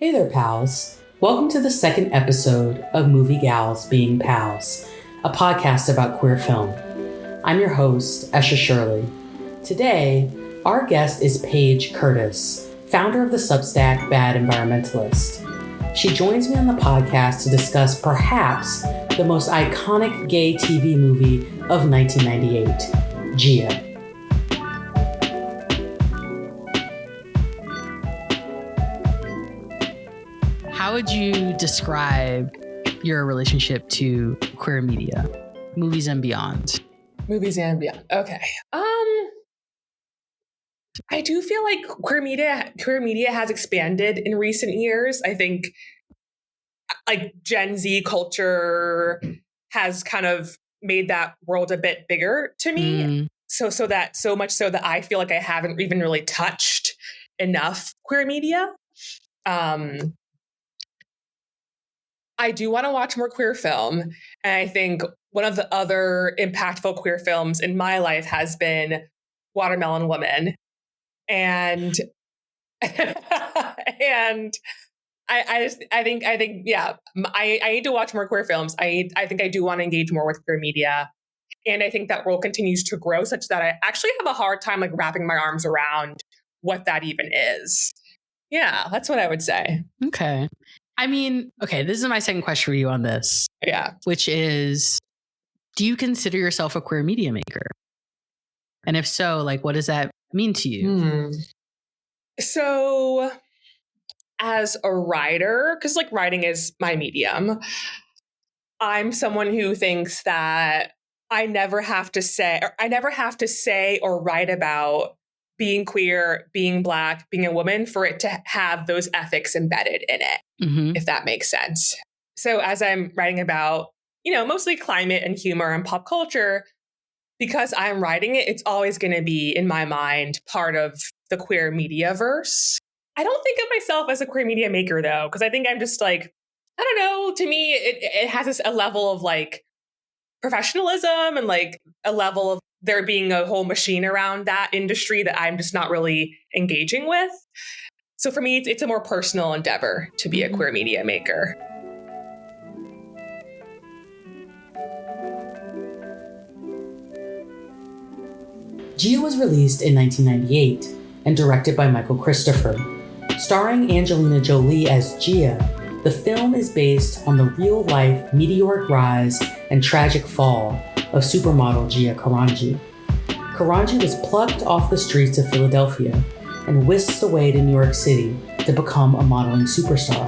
Hey there, pals. Welcome to the second episode of Movie Gals Being Pals, a podcast about queer film. I'm your host, Eshe Shirley. Today, our guest is Paige Curtis, founder of the Substack Bad Environmentalist. She joins me on the podcast to discuss perhaps the most iconic gay TV movie of 1998, Gia. How would you describe your relationship to queer media, movies and beyond? Movies and beyond. Okay. I do feel like queer media has expanded in recent years. I think like Gen Z culture has kind of made that world a bit bigger to me. So much so that I feel like I haven't even really touched enough queer media. I do want to watch more queer film. And I think one of the other impactful queer films in my life has been Watermelon Woman. And and I think I need to watch more queer films. I think I do want to engage more with queer media. And I think that world continues to grow such that I actually have a hard time like wrapping my arms around what that even is. Yeah, that's what I would say. Okay. I mean, okay, this is my second question for you on this. Yeah. Which is, do you consider yourself a queer media maker? And if so, like, what does that mean to you? So as a writer, because like writing is my medium, I'm someone who thinks that I never have to say or write about being queer, being Black, being a woman for it to have those ethics embedded in it, if that makes sense. So as I'm writing about, mostly climate and humor and pop culture, because I'm writing it, it's always going to be, in my mind, part of the queer media verse. I don't think of myself as a queer media maker, though, because I think I'm just like, I don't know, to me, it has a level of like professionalism and like a level of there being a whole machine around that industry that I'm just not really engaging with. So for me, it's a more personal endeavor to be a queer media maker. Gia was released in 1998 and directed by Michael Christopher. Starring Angelina Jolie as Gia, the film is based on the real-life meteoric rise and tragic fall of supermodel Gia Karanji. Karanji was plucked off the streets of Philadelphia and whisked away to New York City to become a modeling superstar.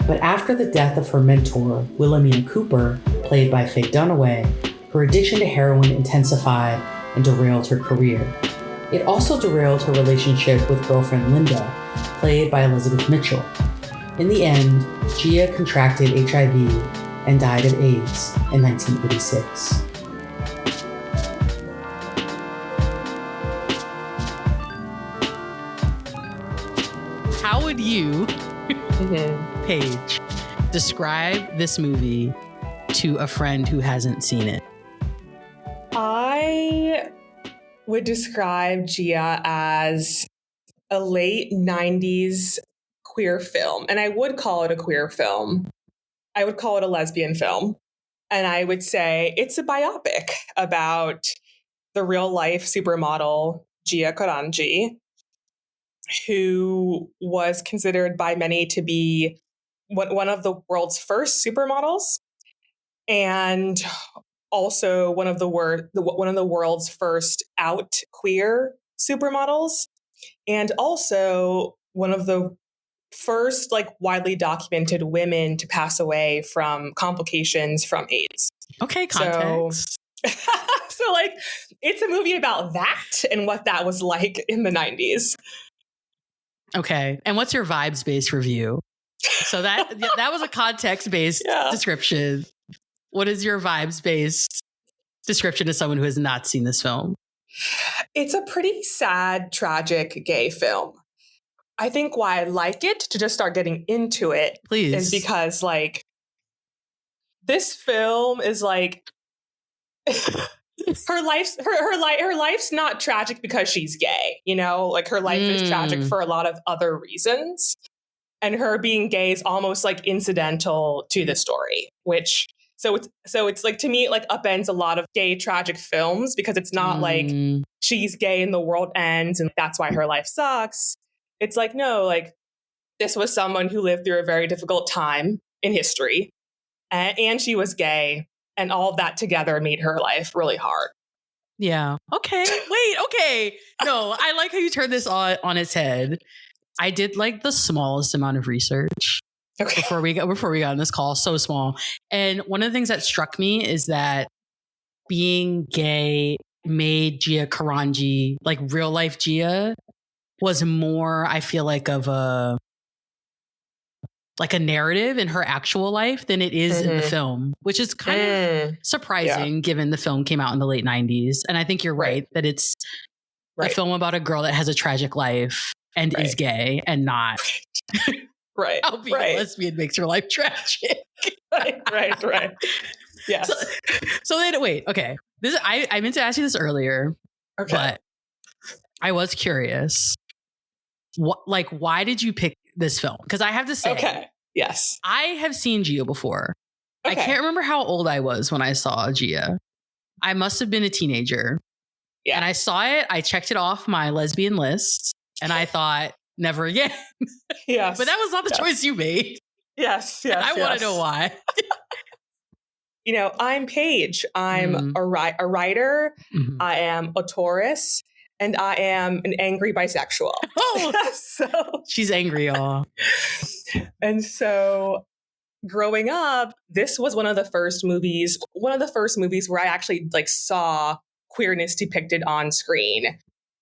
But after the death of her mentor, Wilhelmina Cooper, played by Faye Dunaway, her addiction to heroin intensified and derailed her career. It also derailed her relationship with girlfriend Linda, played by Elizabeth Mitchell. In the end, Gia contracted HIV and died of AIDS in 1986. How would you, Paige, describe this movie to a friend who hasn't seen it? I would describe Gia as a late 90s queer film. And I would call it a queer film. I would call it a lesbian film. And I would say it's a biopic about the real life supermodel Gia Karanji, who was considered by many to be one of the world's first supermodels, and also one of the world's first out queer supermodels, and also one of the first like widely documented women to pass away from complications from AIDS. Okay, context. So like it's a movie about that and what that was like in the 90s. Okay. And what's your vibes-based review? So that was a context-based description. What is your vibes-based description to someone who has not seen this film? It's a pretty sad, tragic gay film. I think why I like it, to just start getting into it, is because like this film is like her life's not tragic because she's gay, like her life is tragic for a lot of other reasons. and her being gay is almost like incidental to the story, which so it's like, to me, it like upends a lot of gay tragic films, because it's not like she's gay and the world ends and that's why her life sucks. It's like, no, like this was someone who lived through a very difficult time in history, and she was gay, and all of that together made her life really hard. Yeah. Okay. Wait. Okay. No, I like how you turned this on its head. I did like the smallest amount of research before we got on this call. So small. And one of the things that struck me is that being gay made Gia Karanji, like real life Gia, was more, I feel like, of a narrative in her actual life than it is in the film, which is kind of surprising given the film came out in the late 90s. And I think you're right that it's a film about a girl that has a tragic life and is gay and not how being a lesbian makes her life tragic. Right. Yes. So then, wait, okay. I meant to ask you this earlier, but I was curious. Why did you pick this film? Because I have to say, yes, I have seen Gia before. I can't remember how old I was when I saw Gia. I must have been a teenager. Yeah. And I saw it. I checked it off my lesbian list, and I thought, never again. Yes. But that was not the choice you made. Yes. I want to know why. I'm Paige. I'm a writer. Mm-hmm. I am a Taurus. And I am an angry bisexual. Oh, so she's angry, y'all. And so growing up, this was one of the first movies where I actually saw queerness depicted on screen.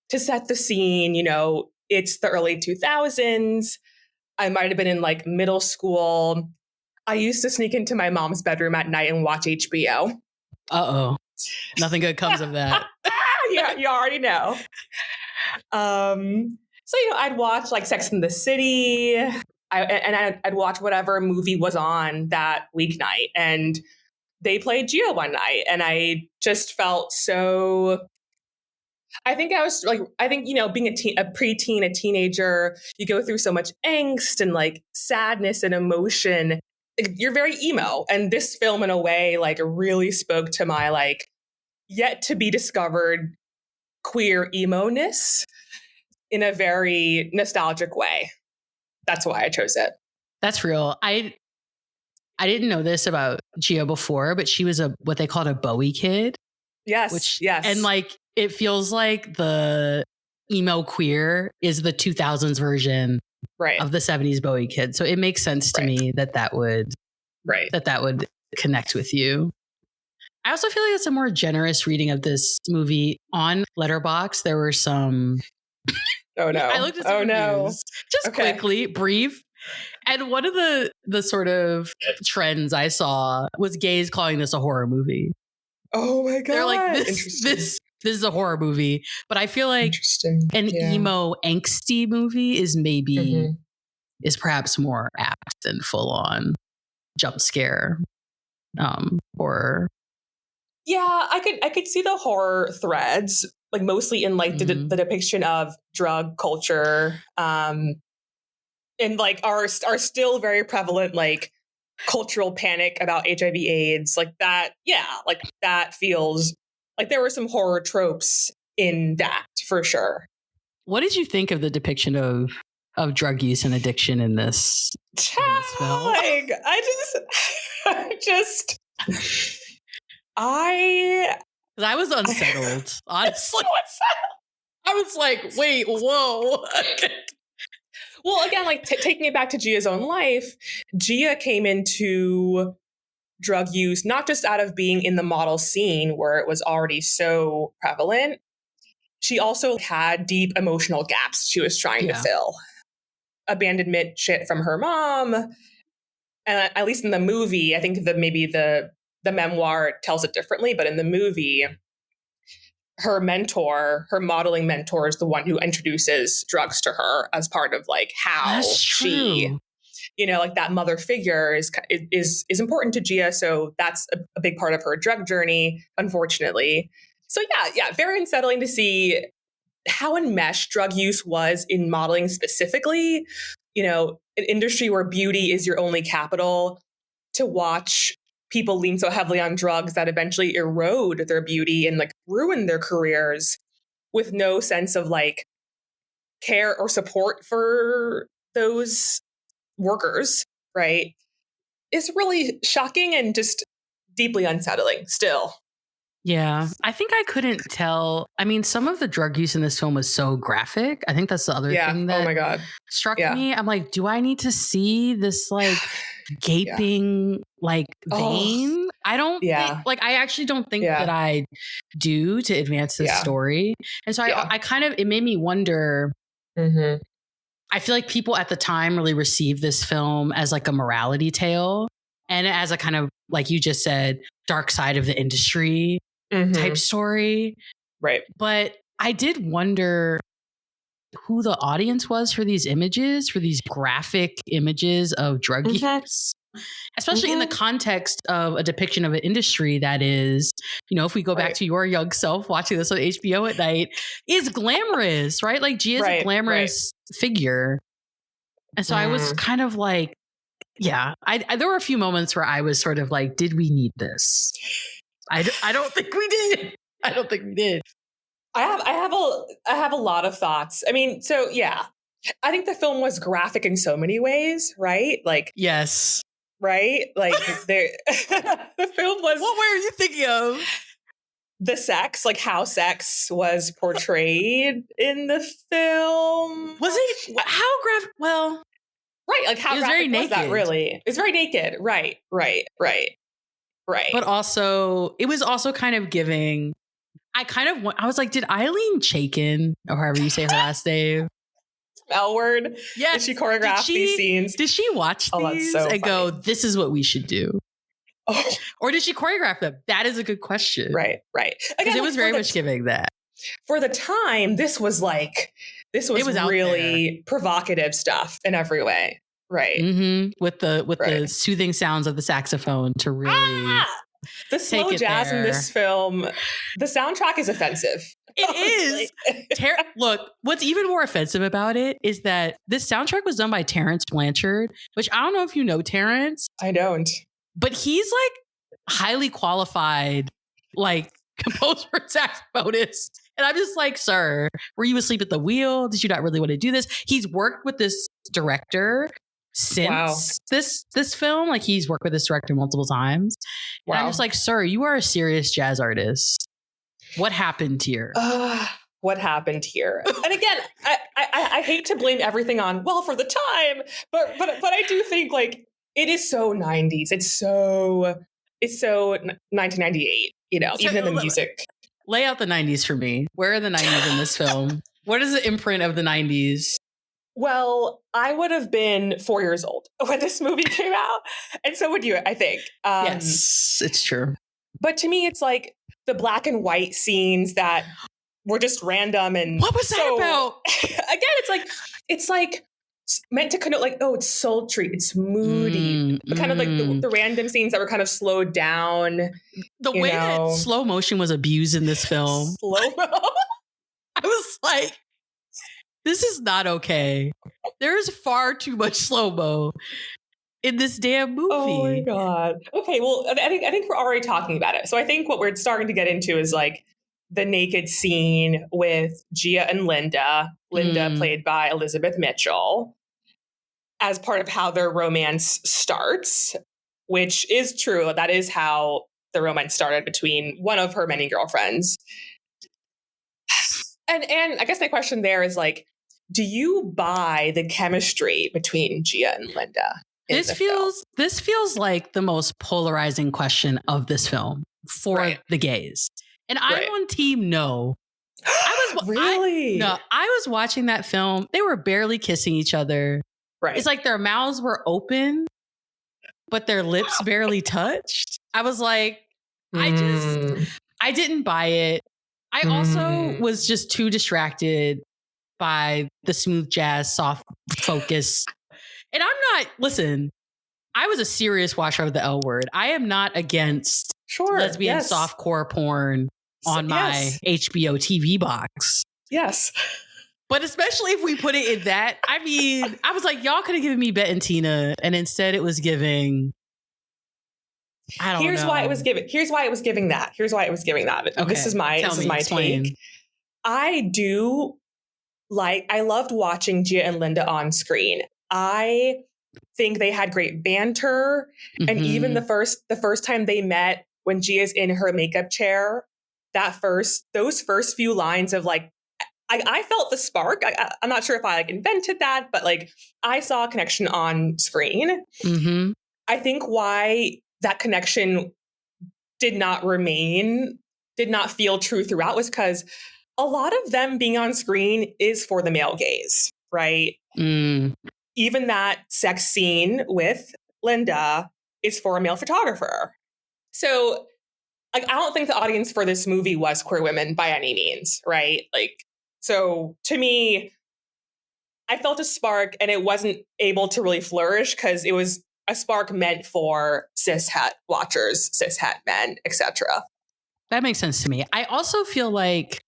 To set the scene, it's the early 2000s. I might have been in middle school. I used to sneak into my mom's bedroom at night and watch HBO. Uh-oh. Nothing good comes of that. Yeah, you already know. So I'd watch Sex and the City, I'd watch whatever movie was on that weeknight, and they played Gia one night, and I just felt so. I think being a preteen, a teenager, you go through so much angst and sadness and emotion. You're very emo, and this film, in a way, really spoke to my yet to be discovered queer emo-ness in a very nostalgic way. That's why I chose it. That's real. I didn't know this about Gia before, but she was what they called a Bowie kid. Yes. And it feels like the emo queer is the 2000s version of the 70s Bowie kid. So it makes sense to me that would connect with you. I also feel like it's a more generous reading of this movie. On Letterboxd, there were some. Oh no! I looked at some reviews just quickly, brief, and one of the sort of trends I saw was gays calling this a horror movie. Oh my god! They're like, this is a horror movie, but I feel like an emo angsty movie is is perhaps more apt than full on jump scare horror. Yeah, I could see the horror threads, mostly in the depiction of drug culture, and are still very prevalent, cultural panic about HIV/AIDS, that. Yeah, that feels like there were some horror tropes in that for sure. What did you think of the depiction of drug use and addiction in this film? I was unsettled, honestly. I was like, wait, whoa. Well, again, taking it back to Gia's own life, Gia came into drug use not just out of being in the model scene where it was already so prevalent. She also had deep emotional gaps she was trying to fill. Abandonment shit from her mom. And at least in the movie, I think maybe the memoir tells it differently, but in the movie, her modeling mentor, is the one who introduces drugs to her as part of how she, that mother figure is important to Gia. So that's a big part of her drug journey, unfortunately. So yeah, very unsettling to see how enmeshed drug use was in modeling specifically. an industry where beauty is your only capital, to watch people lean so heavily on drugs that eventually erode their beauty and like ruin their careers with no sense of like care or support for those workers, right? It's really shocking and just deeply unsettling still. Yeah, I think I couldn't tell. I mean, some of the drug use in this film was so graphic. I think that's the other thing that oh my God. struck me. I'm like, do I need to see this like gaping like vein? I don't think, like, I actually don't think that I do to advance this story. And so I kind of, it made me wonder. I feel like people at the time really received this film as like a morality tale and as a kind of, like you just said, dark side of the industry type story. Right. But I did wonder who the audience was for these images, for these graphic images of drug use, especially in the context of a depiction of an industry that is, you know, if we go back to your young self watching this on HBO at night, is glamorous, right? Like Gia's a glamorous figure. And so I was kind of like, yeah, there were a few moments where I was sort of like, did we need this? I don't think we did. I don't think we did. I have a lot of thoughts. I mean, so yeah, I think the film was graphic in so many ways, right? Like, yes, right? Like the film was. What were you thinking of? The sex, like how sex was portrayed in the film. Was it how graphic? Well, right, like how it was graphic very naked. Was that really? It's very naked. Right. But also, it was also kind of giving. I was like, did Eileen Chaikin, or however you say her last name, L word? Yeah, did she choreograph these scenes? Did she watch these and go, "This is what we should do"? Oh. Or did she choreograph them? That is a good question. Right. Because it was very much giving that. For the time, this was really provocative stuff in every way. Right. With the soothing sounds of the saxophone to really the slow jazz there. In this film, the soundtrack is offensive. It is. Look, what's even more offensive about it is that this soundtrack was done by Terrence Blanchard, which I don't know if you know Terrence. I don't. But he's like highly qualified, like composer and saxophonist. And I'm just like, sir, were you asleep at the wheel? Did you not really want to do this? He's worked with this director since this film. Like he's worked with this director multiple times. And I'm just like, sir, you are a serious jazz artist. What happened here? What happened here? And again, I hate to blame everything on, for the time, but I do think like it is so 90s. It's so 1998, you know, even in the music. Lay out the 90s for me. Where are the 90s in this film? What is the imprint of the 90s? Well, I would have been 4 years old when this movie came out. And so would you, I think. Yes, it's true. But to me, it's like the black and white scenes that were just random. And what was that about? Again, it's like meant to connote like, oh, it's sultry, it's moody, kind of like the random scenes that were kind of slowed down. The way that slow motion was abused in this film. Slow-mo? I was like, this is not okay. There's far too much slow-mo in this damn movie. Oh my God. Okay, well, I think we're already talking about it. So I think what we're starting to get into is like the naked scene with Gia and Linda. Linda played by Elizabeth Mitchell, as part of how their romance starts, which is true. That is how the romance started between one of her many girlfriends. And I guess my question there is like, do you buy the chemistry between Gia and Linda? This feels like the most polarizing question of this film for the gays. And I'm on team no. Really? I was watching that film. They were barely kissing each other. Right. It's like their mouths were open, but their lips barely touched. I was like, I didn't buy it. I also was just too distracted by the smooth jazz, soft focus. And listen, I was a serious watcher of the L Word. I am not against lesbian softcore porn on my HBO TV box. Yes. But especially if we put it in that, I mean, I was like, y'all could have given me Bet and Tina, and instead it was giving. I don't know. Here's why it was giving that. Okay. This is my Explain. take. I loved watching Gia and Linda on screen. I think they had great banter. Mm-hmm. And even the first time they met, when Gia's in her makeup chair, those first few lines of like, I felt the spark. I'm not sure if I like invented that, but like I saw a connection on screen. Mm-hmm. I think why that connection did not feel true throughout was because a lot of them being on screen is for the male gaze, right? Mm. Even that sex scene with Linda is for a male photographer. So like, I don't think the audience for this movie was queer women by any means, right? Like, so to me, I felt a spark and it wasn't able to really flourish because it was a spark meant for cishet watchers, cishet men, etc. That makes sense to me. I also feel like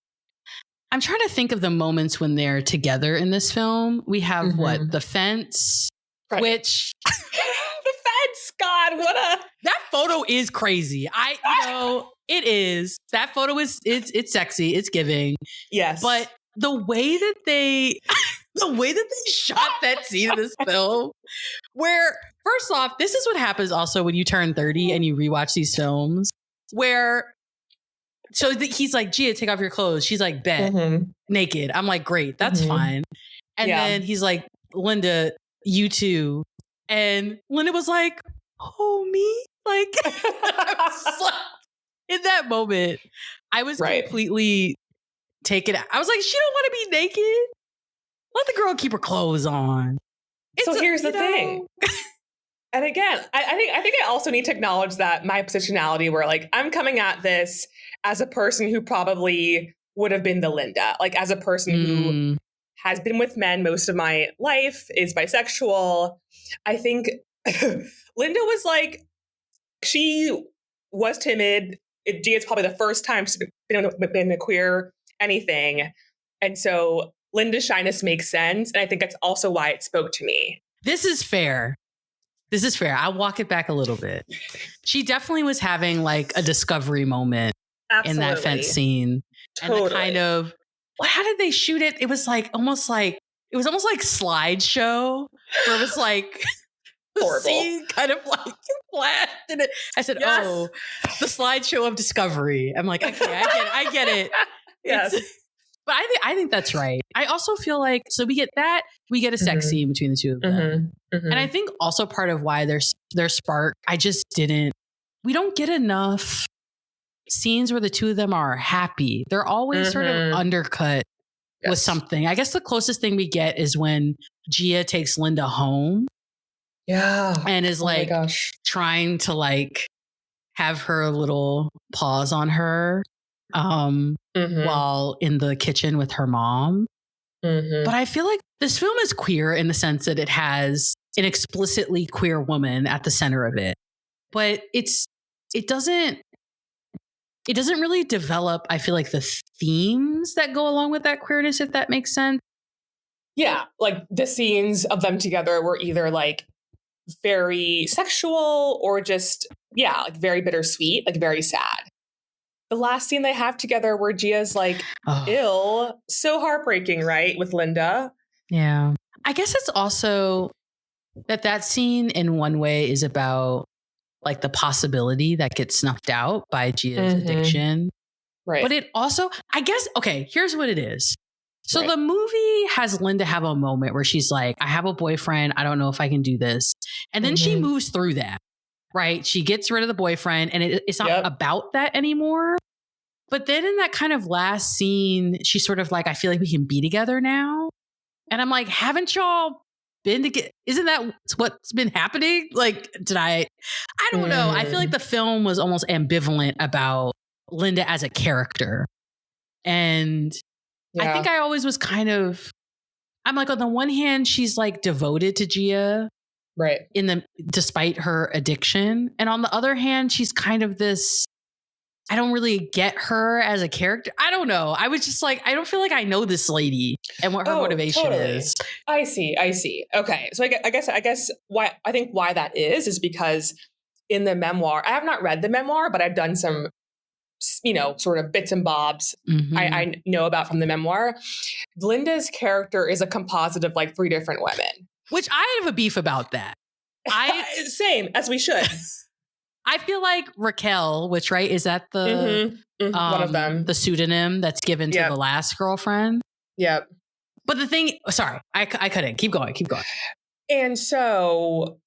I'm trying to think of the moments when they're together in this film. We have the fence, right. Which the fence, God, that photo is crazy. It is. That photo is it's sexy, it's giving. Yes. But the way that they shot that scene in this film, where first off, this is what happens also when you turn 30 and you rewatch these films, where he's like, Gia, take off your clothes. She's like, bet, naked. I'm like, great, that's fine. And then he's like, Linda, you too. And Linda was like, oh, me? Like, in that moment, I was completely taken out. I was like, she don't want to be naked. Let the girl keep her clothes on. So here's the thing. And again, I think I also need to acknowledge that my positionality where like I'm coming at this as a person who probably would have been the Linda, like as a person who has been with men most of my life, is bisexual. I think Linda was like, she was timid. It's probably the first time she's been a queer anything. And so Linda's shyness makes sense. And I think that's also why it spoke to me. This is fair. I'll walk it back a little bit. She definitely was having like a discovery moment in that fence scene. Totally. And the kind of, how did they shoot it? It was almost like slideshow where it was like horrible. Scene kind of like flashed in it. I said, oh, the slideshow of discovery. I'm like, okay, I get it. Yes. But I think that's right. I also feel like, so we get a sex scene between the two of them. And I think also part of why their spark, we don't get enough scenes where the two of them are happy. They're always sort of undercut with something. I guess the closest thing we get is when Gia takes Linda home. Yeah. And is like trying to like have her little paws on her. While in the kitchen with her mom. But I feel like this film is queer in the sense that it has an explicitly queer woman at the center of it. But it doesn't really develop, I feel like, the themes that go along with that queerness, if that makes sense. Yeah, like the scenes of them together were either like very sexual or just, like very bittersweet, like very sad. The last scene they have together where Gia's like ill, so heartbreaking, right? With Linda. Yeah. I guess it's also that scene in one way is about like the possibility that gets snuffed out by Gia's addiction. Right. But it also, I guess, okay, here's what it is. So the movie has Linda have a moment where she's like, I have a boyfriend. I don't know if I can do this. And then she moves through that. Right. She gets rid of the boyfriend and it's not about that anymore. But then in that kind of last scene, she's sort of like, I feel like we can be together now. And I'm like, haven't y'all been together? Isn't that what's been happening? Like, I don't know. I feel like the film was almost ambivalent about Linda as a character. And I think I always was I'm like, on the one hand, she's like devoted to Gia. Right. Despite her addiction. And on the other hand, she's kind of this I don't really get her as a character. I don't know. I was just like, I don't feel like I know this lady and what her motivation is. I see. Okay. So I guess why that is because in the memoir, I have not read the memoir, but I've done some, sort of bits and bobs I know about from the memoir. Linda's character is a composite of like 3 different women. Which I have a beef about that. Same, as we should. I feel like Raquel, which, right, is that the one of them, the pseudonym that's given to the last girlfriend? Yep. But the thing, sorry, I couldn't. Keep going. And so,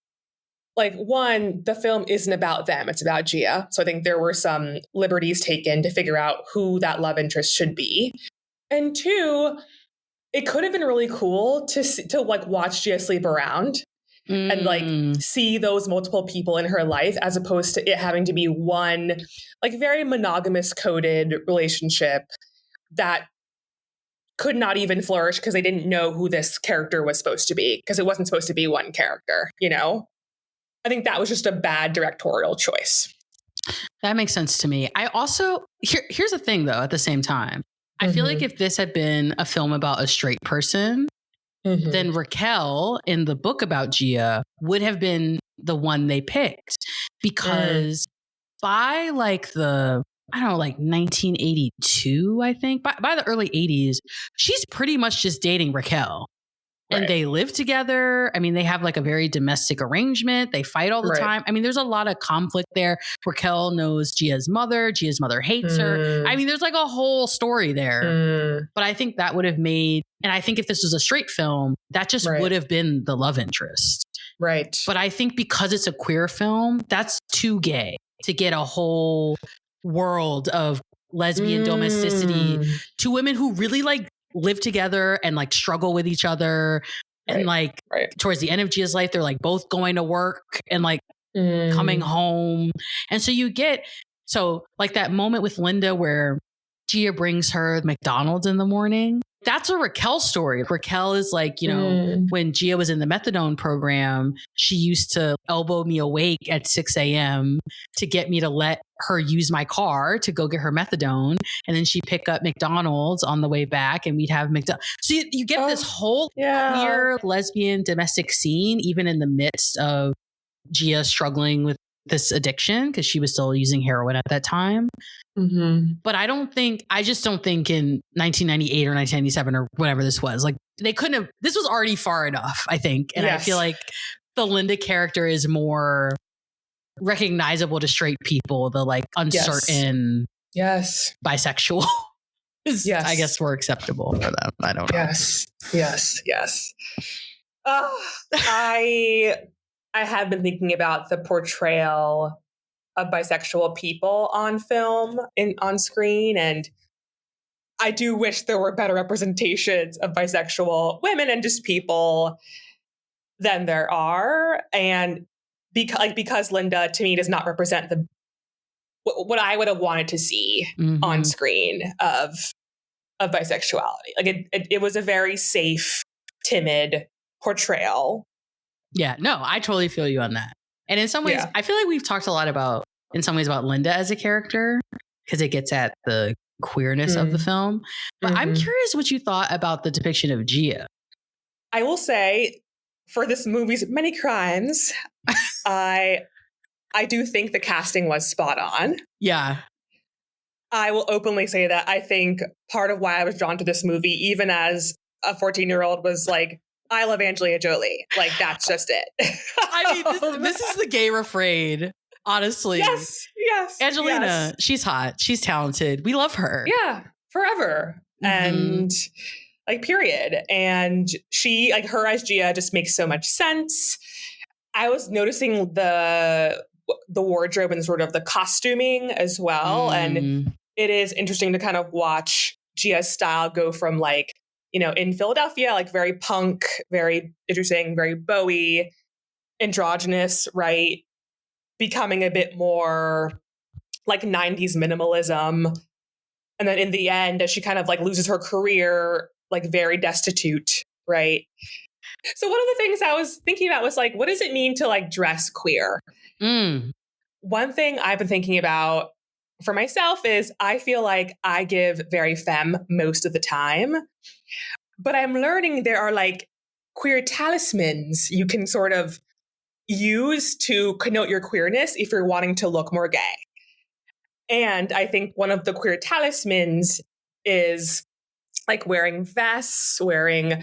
like, one, the film isn't about them. It's about Gia. So I think there were some liberties taken to figure out who that love interest should be. And 2, it could have been really cool to like watch Gia sleep around. And like see those multiple people in her life as opposed to it having to be one like very monogamous coded relationship that could not even flourish because they didn't know who this character was supposed to be because it wasn't supposed to be one character, I think that was just a bad directorial choice. That makes sense to me. I also, here's the thing though, at the same time, I feel like if this had been a film about a straight person, then Raquel in the book about Gia would have been the one they picked because by like the, I don't know, like 1982, I think by the early 80s, she's pretty much just dating Raquel. And they live together. I mean, they have like a very domestic arrangement. They fight all the time. I mean, there's a lot of conflict there. Raquel knows Gia's mother. Gia's mother hates her. I mean, there's like a whole story there. But I think that would have made, and I think if this was a straight film, that just would have been the love interest. Right. But I think because it's a queer film, that's too gay to get a whole world of lesbian domesticity to women who really like live together and like struggle with each other. And like towards the end of Gia's life, they're like both going to work and like coming home. And so you get, so like that moment with Linda where Gia brings her McDonald's in the morning. That's a Raquel story. Raquel is like, when Gia was in the methadone program, she used to elbow me awake at 6 a.m. to get me to let her use my car to go get her methadone. And then she'd pick up McDonald's on the way back and we'd have McDonald's. So you get this whole queer lesbian domestic scene, even in the midst of Gia struggling with this addiction because she was still using heroin at that time. But I just don't think in 1998 or 1997 or whatever this was, like they couldn't have, this was already far enough, I think. And I feel like the Linda character is more recognizable to straight people, the like uncertain bisexual is, I guess, more acceptable for them. I don't know. Yes. I have been thinking about the portrayal of bisexual people on film and on screen. And I do wish there were better representations of bisexual women and just people than there are. And because Linda to me does not represent what I would have wanted to see on screen of bisexuality. Like it was a very safe, timid portrayal. Yeah, no, I totally feel you on that. And in some ways, I feel like we've talked a lot about Linda as a character because it gets at the queerness of the film. But I'm curious what you thought about the depiction of Gia. I will say, for this movie's many crimes, I do think the casting was spot on. Yeah. I will openly say that I think part of why I was drawn to this movie, even as a 14-year-old, was like, I love Angelina Jolie. Like, that's just it. I mean, this is the gay refrain, honestly. Yes. Angelina, she's hot. She's talented. We love her. Yeah, forever. And like, period. And she, like, her as Gia just makes so much sense. I was noticing the wardrobe and sort of the costuming as well. And it is interesting to kind of watch Gia's style go from like, in Philadelphia, like very punk, very interesting, very Bowie, androgynous, right? Becoming a bit more like 90s minimalism. And then in the end, as she kind of like loses her career, like very destitute, right? So one of the things I was thinking about was like, what does it mean to like dress queer? One thing I've been thinking about for myself is I feel like I give very femme most of the time, but I'm learning there are like queer talismans you can sort of use to connote your queerness if you're wanting to look more gay. And I think one of the queer talismans is like wearing vests, wearing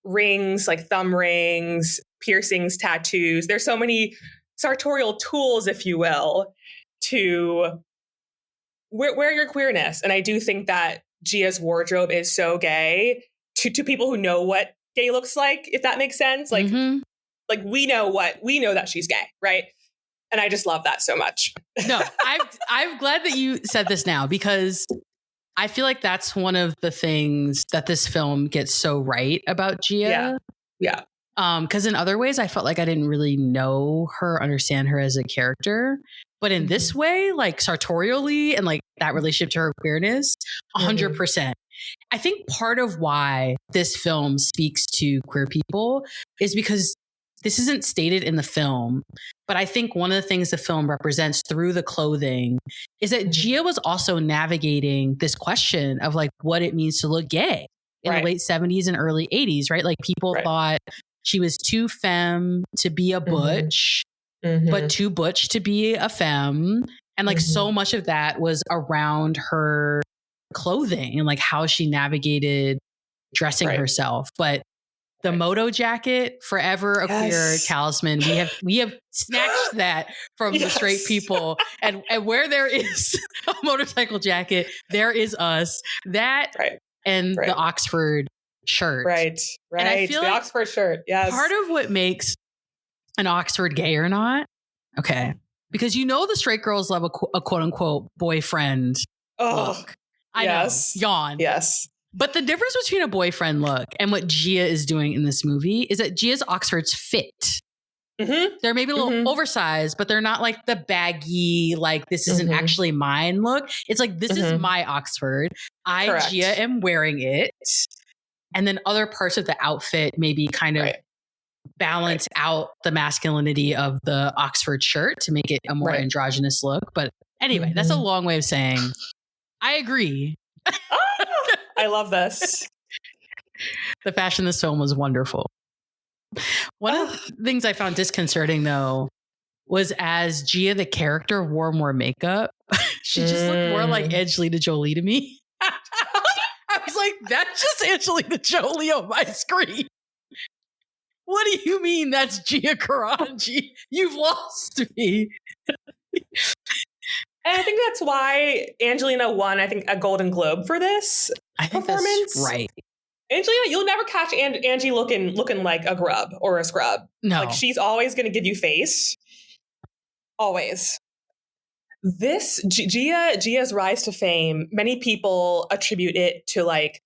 rings, like thumb rings, piercings, tattoos. There's so many sartorial tools, if you will, to wear your queerness. And I do think that Gia's wardrobe is so gay to people who know what gay looks like, if that makes sense. Like, like we know that she's gay, right? And I just love that so much. No, I'm glad that you said this now, because I feel like that's one of the things that this film gets so right about Gia. Yeah. Because in other ways, I felt like I didn't really know her, understand her as a character. But in this way, like sartorially and like that relationship to her queerness, 100%. I think part of why this film speaks to queer people is because this isn't stated in the film, but I think one of the things the film represents through the clothing is that Gia was also navigating this question of like what it means to look gay in the late 70s and early 80s, right? Like people thought she was too femme to be a butch, but too butch to be a femme. And like so much of that was around her clothing and like how she navigated dressing herself. But the moto jacket, forever a queer talisman. We have snatched that from the straight people. And where there is a motorcycle jacket, there is us. That and the Oxford shirt. Right. And I feel the like Oxford shirt. Yes. part of what makes an Oxford gay or not, because you know the straight girls love a quote unquote boyfriend look. I know. Yawn. Yes. But the difference between a boyfriend look and what Gia is doing in this movie is that Gia's Oxfords fit. They're maybe a little oversized, but they're not like the baggy, like this isn't actually mine look. It's like, this is my Oxford. Gia, am wearing it. And then other parts of the outfit maybe kind of balance out the masculinity of the Oxford shirt to make it a more androgynous look. But anyway, that's a long way of saying I agree. I love this. The fashion in this film was wonderful. One of the things I found disconcerting, though, was as Gia, the character, wore more makeup, she just looked more like Angelina Jolie to me. I was like, that's just Angelina Jolie on my screen. What do you mean that's Gia Karanji? You've lost me. And I think that's why Angelina won, I think, a Golden Globe for this performance. That's right. Angelina, you'll never catch Angie looking like a grub or a scrub. No. Like, she's always going to give you face. Always. This, Gia's rise to fame, many people attribute it to like,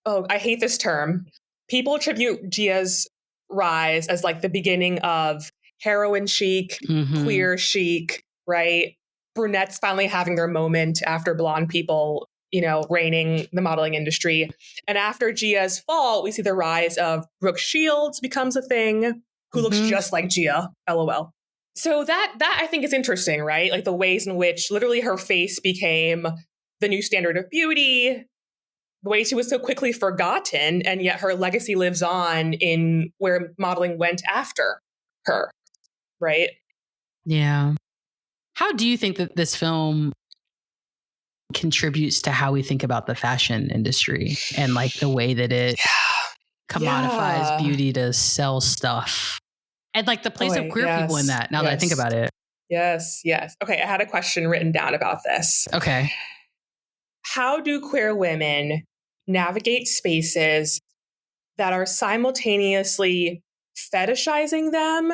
oh, I hate this term. People attribute Gia's rise as like the beginning of heroin chic, queer chic, right? Brunettes finally having their moment after blonde people, reigning the modeling industry. And after Gia's fall, we see the rise of Brooke Shields becomes a thing, who looks just like Gia, LOL. So that I think is interesting, right? Like the ways in which literally her face became the new standard of beauty, the way she was so quickly forgotten, and yet her legacy lives on in where modeling went after her, right? Yeah. How do you think that this film contributes to how we think about the fashion industry and like the way that it commodifies beauty to sell stuff? And like the place of queer people in that, now that I think about it. Yes. Okay, I had a question written down about this. Okay. How do queer women navigate spaces that are simultaneously fetishizing them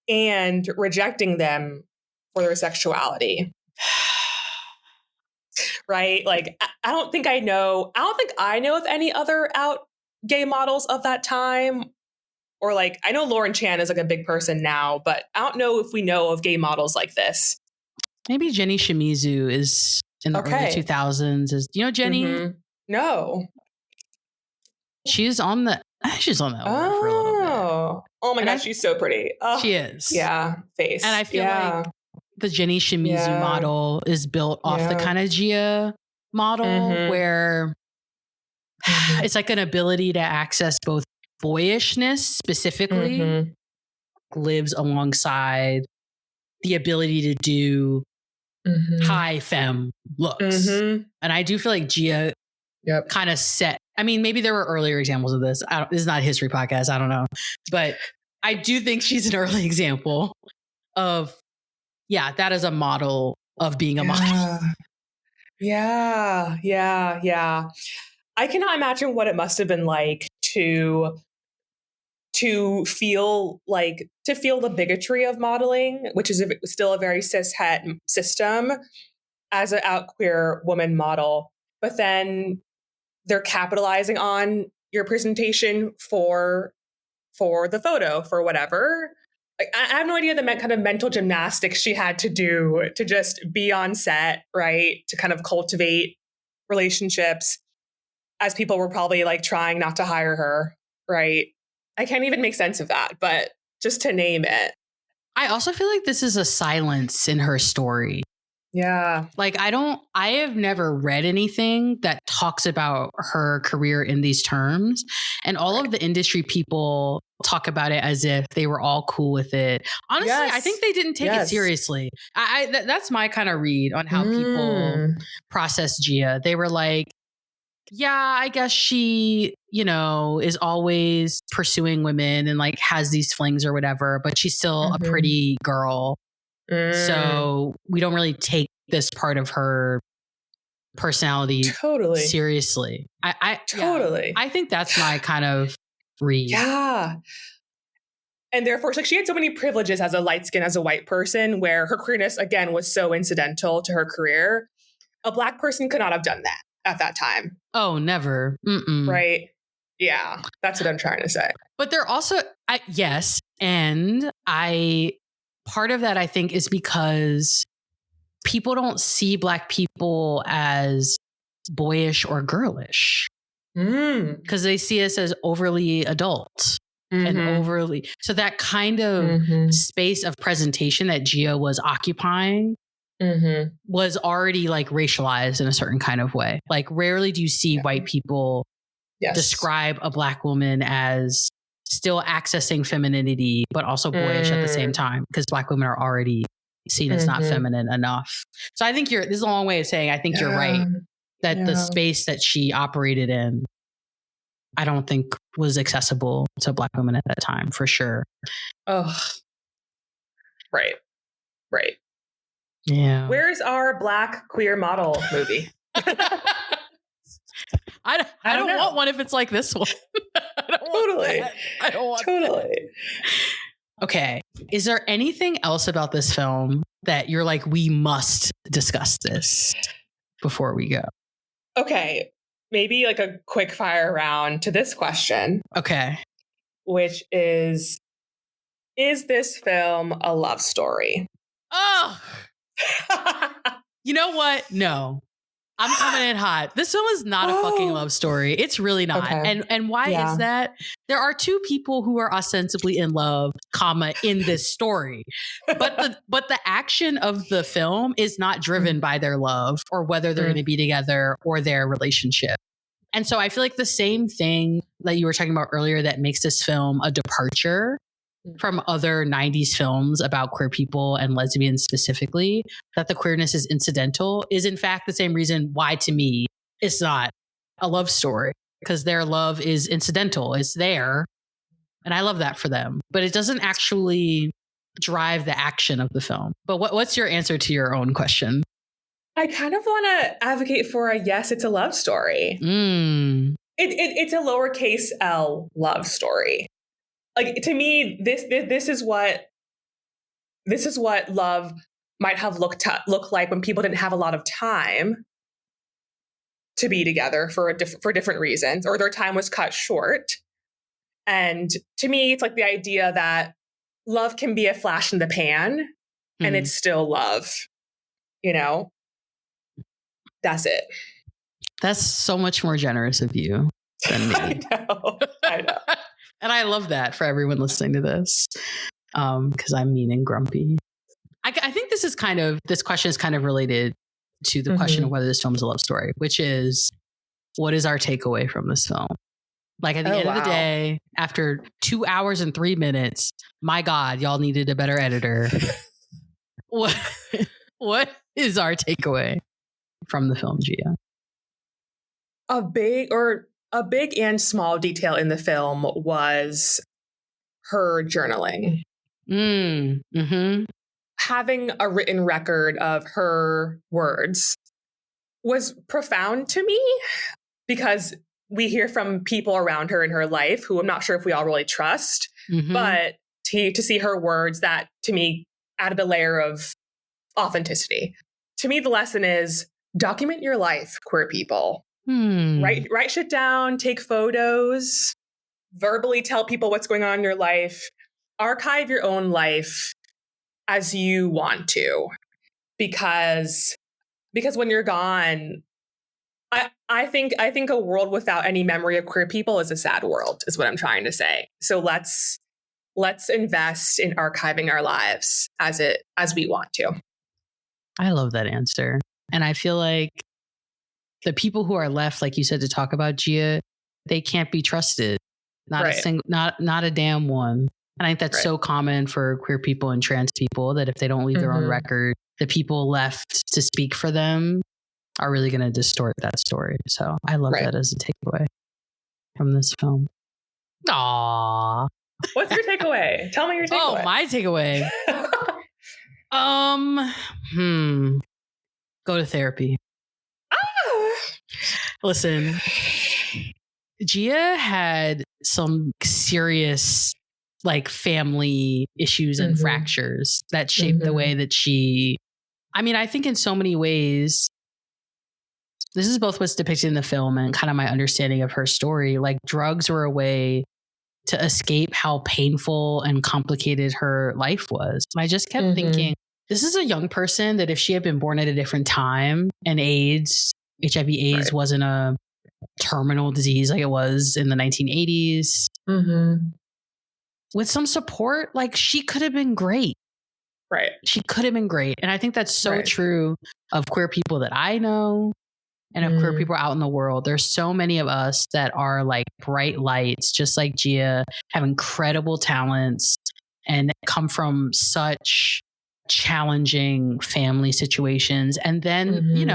and rejecting them for their sexuality? Right? Like, I don't think I know of any other out gay models of that time. Or like, I know Lauren Chan is like a big person now, but I don't know if we know of gay models like this. Maybe Jenny Shimizu is in the early 2000s. Do you know Jenny? No. She's on the Oprah for a little bit. Oh my gosh, she's so pretty. Oh, she is. Yeah, face. And I feel like the Jenny Shimizu model is built off the kind of Gia model where it's like an ability to access both boyishness specifically lives alongside the ability to do high femme looks. And I do feel like Gia kind of set, I mean, maybe there were earlier examples of this. This is not a history podcast. I don't know. But I do think she's an early example of, that is a model of being a model. Yeah. I cannot imagine what it must have been like to feel the bigotry of modeling, which is still a very cishet system, as an out queer woman model. But then they're capitalizing on your presentation for the photo, for whatever. Like, I have no idea the kind of mental gymnastics she had to do to just be on set, right? To kind of cultivate relationships as people were probably like trying not to hire her, right? I can't even make sense of that, but just to name it. I also feel like this is a silence in her story. Yeah. Like, I have never read anything that talks about her career in these terms. And all of the industry people talk about it as if they were all cool with it. Honestly, I think they didn't take it seriously. That's my kind of read on how people process Gia. They were like, I guess she, is always pursuing women and like has these flings or whatever, but she's still a pretty girl. So we don't really take this part of her personality seriously. I think that's my kind of read. Yeah. And therefore, it's like she had so many privileges as a light skin, as a white person, where her queerness, again, was so incidental to her career. A Black person could not have done that at that time. Oh, never. Right? Yeah. That's what I'm trying to say. But they're also, yes. And part of that, I think, is because people don't see Black people as boyish or girlish because they see us as overly adult and overly. So that kind of space of presentation that Gia was occupying was already like racialized in a certain kind of way. Like, rarely do you see white people describe a Black woman as still accessing femininity, but also boyish at the same time, because Black women are already seen as not feminine enough. So I think this is a long way of saying, I think you're right, that the space that she operated in, I don't think was accessible to Black women at that time, for sure. Oh, right. Yeah. Where's our Black queer model movie? I don't want one if it's like this one. I don't want that. Okay. Is there anything else about this film that you're like, we must discuss this before we go? Okay. Maybe like a quick fire round to this question. Okay. Which is this film a love story? Oh, you know what? No. I'm coming in hot. This film is not a fucking love story. It's really not. Okay. And why is that? There are two people who are ostensibly in love, in this story. But the action of the film is not driven by their love or whether they're going to be together or their relationship. And so I feel like the same thing that you were talking about earlier that makes this film a departure from other 90s films about queer people and lesbians specifically, that the queerness is incidental, is in fact the same reason why, to me, it's not a love story, because their love is incidental. It's there. And I love that for them. But it doesn't actually drive the action of the film. But what's your answer to your own question? I kind of want to advocate for a yes, it's a love story. It's a lowercase L love story. Like, to me, this is what love might have looked like when people didn't have a lot of time to be together for different reasons, or their time was cut short. And to me, it's like the idea that love can be a flash in the pan, and it's still love. That's it. That's so much more generous of you than me. I know. And I love that for everyone listening to this, because I'm mean and grumpy. I think this question is kind of related to the question of whether this film is a love story, which is, what is our takeaway from this film? Like at the end of the day, after 2 hours and 3 minutes, my God, y'all needed a better editor. What is our takeaway from the film, Gia? A big and small detail in the film was her journaling. Mm-hmm. Having a written record of her words was profound to me, because we hear from people around her in her life who I'm not sure if we all really trust, but to see her words, that to me added a layer of authenticity. To me, the lesson is document your life, queer people. Write shit down, take photos, verbally tell people what's going on in your life, archive your own life as you want to, because when you're gone, I think a world without any memory of queer people is a sad world, is what I'm trying to say. So let's invest in archiving our lives as we want to. I love that answer. And I feel like the people who are left, like you said, to talk about Gia, they can't be trusted. Not a single, not a damn one. And I think that's so common for queer people and trans people, that if they don't leave their own record, the people left to speak for them are really going to distort that story. So I love that as a takeaway from this film. Aww. What's your takeaway? Tell me your takeaway. Oh, my takeaway. Go to therapy. Listen, Gia had some serious family issues and fractures that shaped the way that I think in so many ways, this is both what's depicted in the film and kind of my understanding of her story. Like, drugs were a way to escape how painful and complicated her life was. And I just kept thinking, this is a young person that if she had been born at a different time and HIV/AIDS wasn't a terminal disease like it was in the 1980s, with some support, she could have been great. Right. She could have been great. And I think that's so true of queer people that I know and of queer people out in the world. There's so many of us that are bright lights, just like Gia, have incredible talents and come from such challenging family situations. And then,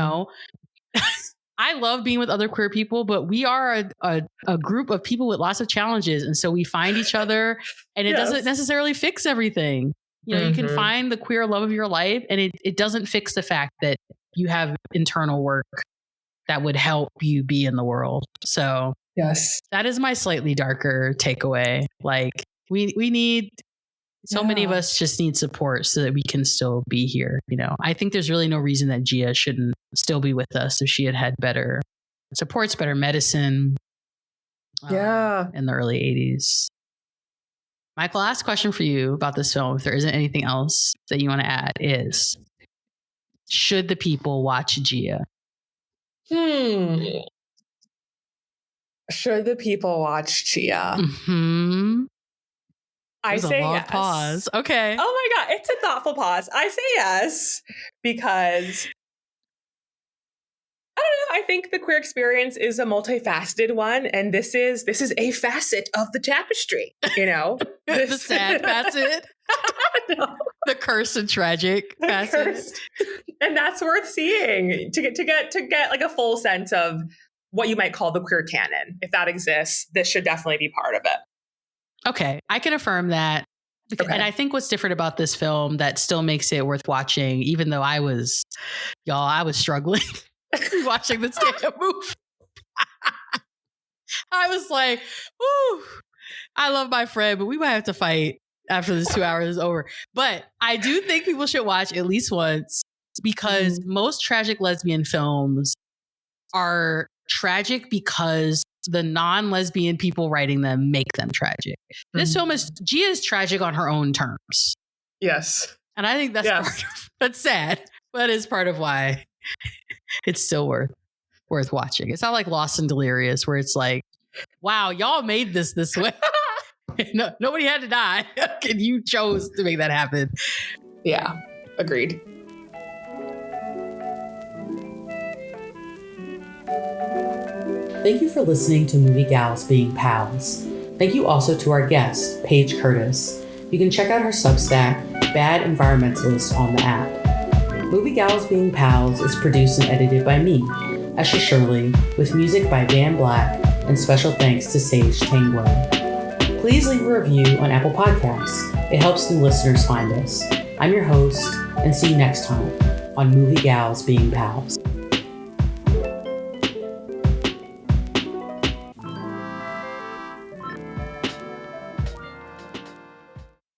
I love being with other queer people, but we are a group of people with lots of challenges. And so we find each other, and it doesn't necessarily fix everything. You can find the queer love of your life, and it doesn't fix the fact that you have internal work that would help you be in the world. So that is my slightly darker takeaway. We need, so many of us just need support so that we can still be here. I think there's really no reason that Gia shouldn't still be with us if she had better supports, better medicine in the early 80s. Michael, last question for you about this film, if there isn't anything else that you want to add, is, should the people watch Gia? Should the people watch Gia? I say yes. Pause. Okay. Oh my God, it's a thoughtful pause. I say yes because I don't know. I think the queer experience is a multifaceted one, and this is a facet of the tapestry. The sad facet, the cursed and tragic facet, and that's worth seeing to get a full sense of what you might call the queer canon. If that exists, this should definitely be part of it. Okay, I can affirm that. Okay. And I think what's different about this film that still makes it worth watching, even though I was struggling watching this damn movie. I was like, ooh, I love my friend, but we might have to fight after this 2 hours is over. But I do think people should watch at least once, because most tragic lesbian films are tragic because the non-lesbian people writing them make them tragic. This film Gia is tragic on her own terms. Yes. And I think that's that's sad. That is part of why it's still worth watching. It's not like Lost and Delirious, where it's like, wow, y'all made this way. No, nobody had to die. And you chose to make that happen. Yeah. Agreed. Thank you for listening to Movie Gals Being Pals. Thank you also to our guest, Paige Curtis. You can check out her Substack, Bad Environmentalist, on the app. Movie Gals Being Pals is produced and edited by me, Eshe Shirley, with music by Van Black, and special thanks to Sage Tangway. Please leave a review on Apple Podcasts. It helps new listeners find us. I'm your host, and see you next time on Movie Gals Being Pals.